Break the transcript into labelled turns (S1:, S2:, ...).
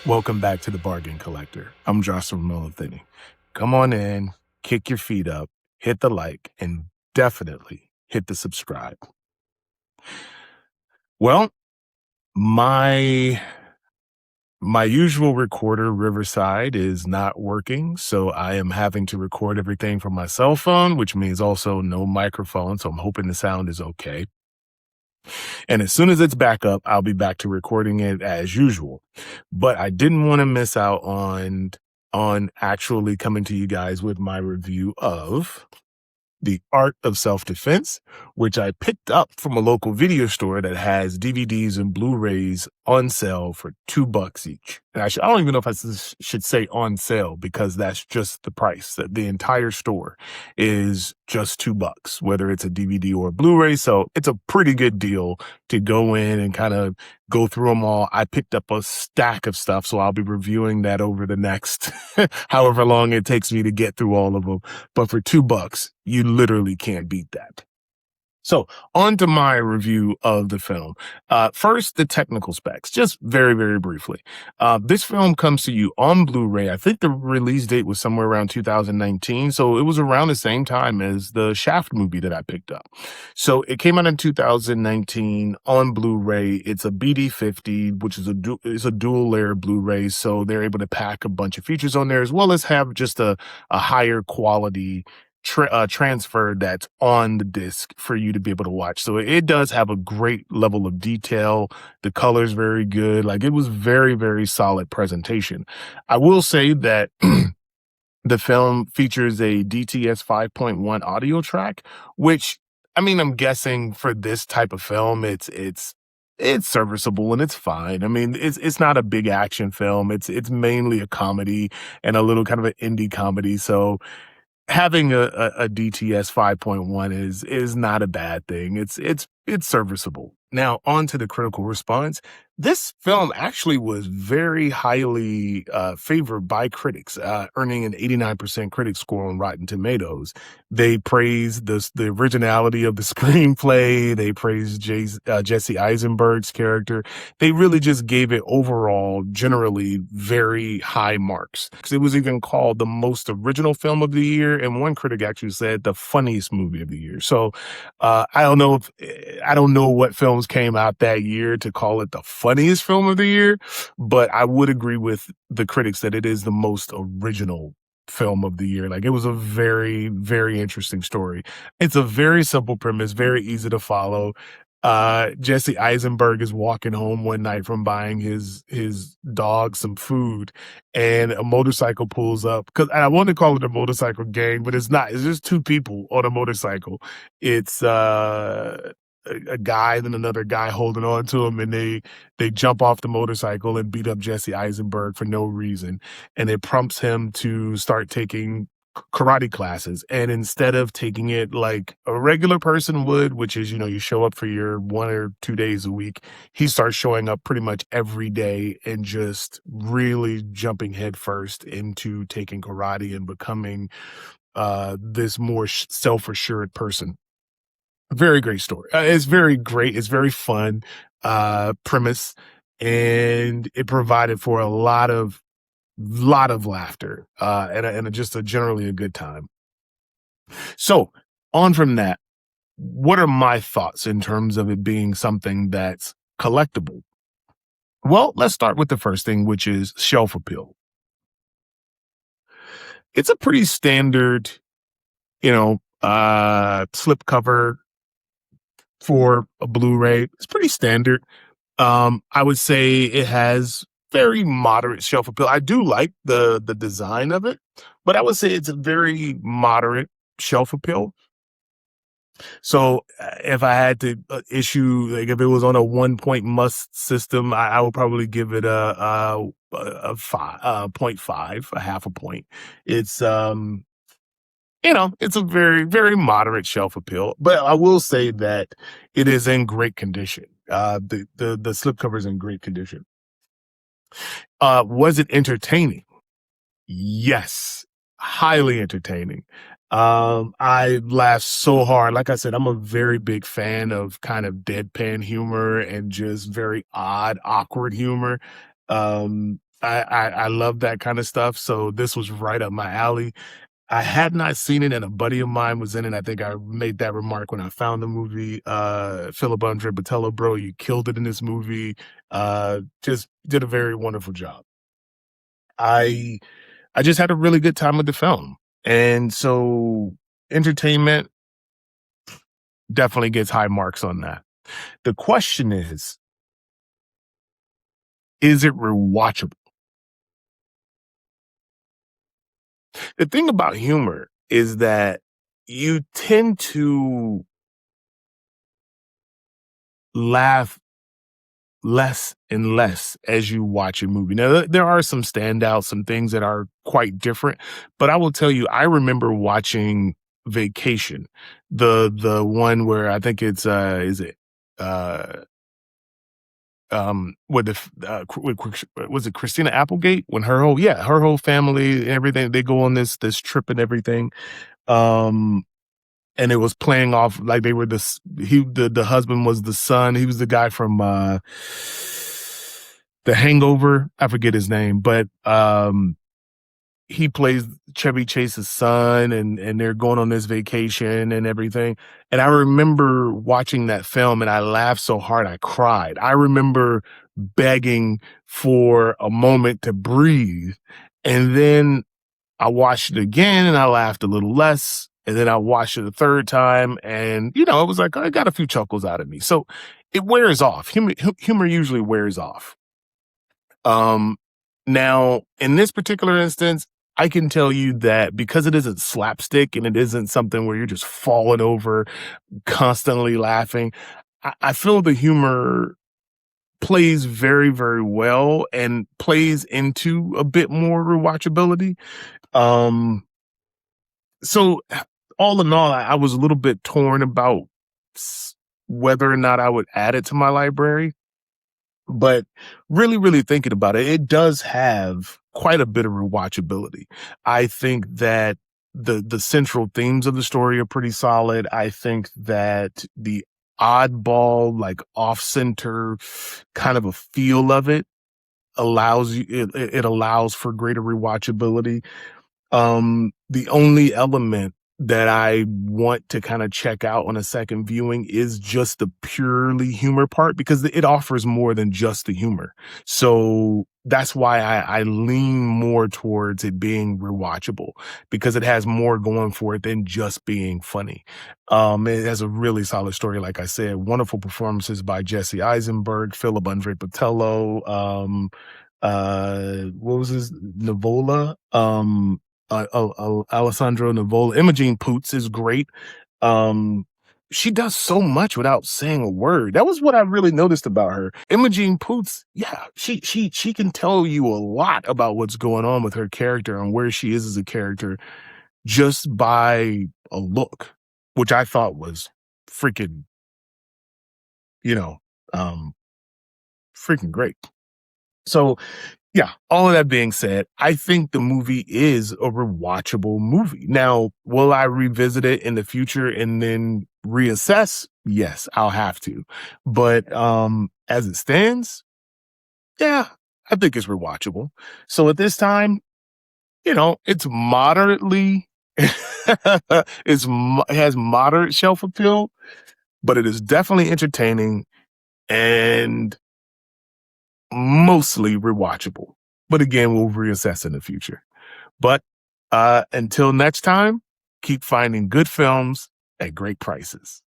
S1: Welcome back to the Bargain Collector. I'm Johnston. Come on in, kick your feet up, hit the like, and definitely hit the subscribe. Well, my usual recorder, Riverside, is not working, so I am having to record everything from my cell phone, which means also no microphone, so I'm hoping the sound is okay. And as soon as it's back up, I'll be back to recording it as usual. But I didn't want to miss out on actually coming to you guys with my review of The Art of Self-Defense, which I picked up from a local video store that has DVDs and Blu-rays on sale for $2 each. And actually, I don't even know if I should say on sale, because that's just the price. That the entire store is just $2, whether it's a DVD or a Blu-ray. So it's a pretty good deal to go in and kind of go through them all. I picked up a stack of stuff, so I'll be reviewing that over the next however long it takes me to get through all of them. But for $2, you literally can't beat that. So on to my review of the film. First, the technical specs, just very, very briefly. This film comes to you on Blu-ray. I think the release date was somewhere around 2019. So it was around the same time as the Shaft movie that I picked up. So it came out in 2019 on Blu-ray. It's a BD50, which is a dual layer Blu-ray. So they're able to pack a bunch of features on there, as well as have just a higher quality transfer that's on the disc for you to be able to watch. So it does have a great level of detail. The color's very good. Like, it was very, very solid presentation. I will say that the film features a DTS 5.1 audio track, which, I mean, I'm guessing for this type of film, it's serviceable and it's fine. I mean, it's not a big action film. It's mainly a comedy and a little kind of an indie comedy. So having a DTS 5.1 is not a bad thing. It's serviceable. Now, on to the critical response. This film actually was very highly favored by critics, earning an 89% critic score on Rotten Tomatoes. They praised the originality of the screenplay. They praised Jesse Eisenberg's character. They really just gave it overall, generally, very high marks. It was even called the most original film of the year, and one critic actually said the funniest movie of the year. So I don't know what films came out that year to call it the funniest film of the year, but I would agree with the critics that it is the most original film of the year. Like, it was a very, very interesting story. It's a very simple premise, very easy to follow. Jesse Eisenberg is walking home one night from buying his dog some food, and a motorcycle pulls up. And I want to call it a motorcycle gang, but it's not. It's just two people on a motorcycle. It's a guy and another guy holding on to him, and they jump off the motorcycle and beat up Jesse Eisenberg for no reason. And it prompts him to start taking karate classes. And instead of taking it like a regular person would, which is, you show up for your 1 or 2 days a week, he starts showing up pretty much every day and just really jumping headfirst into taking karate and becoming this more self-assured person. Very great story. It's very great. It's very fun premise, and it provided for a lot of laughter and just generally a good time. So on from that, what are my thoughts in terms of it being something that's collectible? Well, let's start with the first thing, which is shelf appeal. It's a pretty standard, slipcover for a Blu-ray. It's pretty standard. I would say it has very moderate shelf appeal. I do like the design of it, but I would say it's a very moderate shelf appeal. So if I had to issue, like, if it was on a 1-point must system, I would probably give it a 0.5, a half a point. It's it's a very, very moderate shelf appeal, but I will say that it is in great condition. The slipcover is in great condition. Was it entertaining? Yes, highly entertaining. I laughed so hard. Like I said, I'm a very big fan of kind of deadpan humor and just very odd, awkward humor. I love that kind of stuff, so this was right up my alley. I had not seen it, and a buddy of mine was in it. I think I made that remark when I found the movie. Phillip Botello, bro, you killed it in this movie. Just did a very wonderful job. I I just had a really good time with the film, and so entertainment definitely gets high marks on that. The question is it rewatchable? The thing about humor is that you tend to laugh less and less as you watch a movie. Now, there are some standouts, some things that are quite different, but I will tell you, I remember watching Vacation, the one where I think it's is it uh with the was it Christina Applegate when her whole family and everything they go on this trip and everything. Um and it was playing off like they were the husband was the son. He was the guy from The Hangover. I forget his name, but he plays Chevy Chase's son, and they're going on this vacation and everything. And I remember watching that film, and I laughed so hard I cried. I remember begging for a moment to breathe, and then I watched it again and I laughed a little less. And then I watched it a third time and, it was like, I got a few chuckles out of me. So it wears off. Humor usually wears off. Um, Now, in this particular instance, I can tell you that because it isn't slapstick and it isn't something where you're just falling over, constantly laughing, I feel the humor plays very, very well and plays into a bit more rewatchability. Um, so all in all, I was a little bit torn about whether or not I would add it to my library. But really, really thinking about it, it does have quite a bit of rewatchability. I think that the central themes of the story are pretty solid. I think that the oddball, like off center kind of a feel of it allows you it allows for greater rewatchability. The only element that I want to kind of check out on a second viewing is just the purely humor part because it offers more than just the humor. So that's why I lean more towards it being rewatchable because it has more going for it than just being funny. It has a really solid story, like I said, wonderful performances by Jesse Eisenberg, Philip Botello, what was his Nivola? Alessandro Nivola. Imogen Poots is great. Um, she does so much without saying a word. That was what I really noticed about her. Imogen Poots, yeah, she can tell you a lot about what's going on with her character and where she is as a character just by a look, which I thought was freaking, you know, um, freaking great. So yeah, all of that being said, I think the movie is a rewatchable movie. Now, will I revisit it in the future and then reassess? Yes, I'll have to. But as it stands, yeah, I think it's rewatchable. So at this time, it's moderately it has moderate shelf appeal, but it is definitely entertaining and mostly rewatchable. But again, we'll reassess in the future. But until next time, keep finding good films at great prices.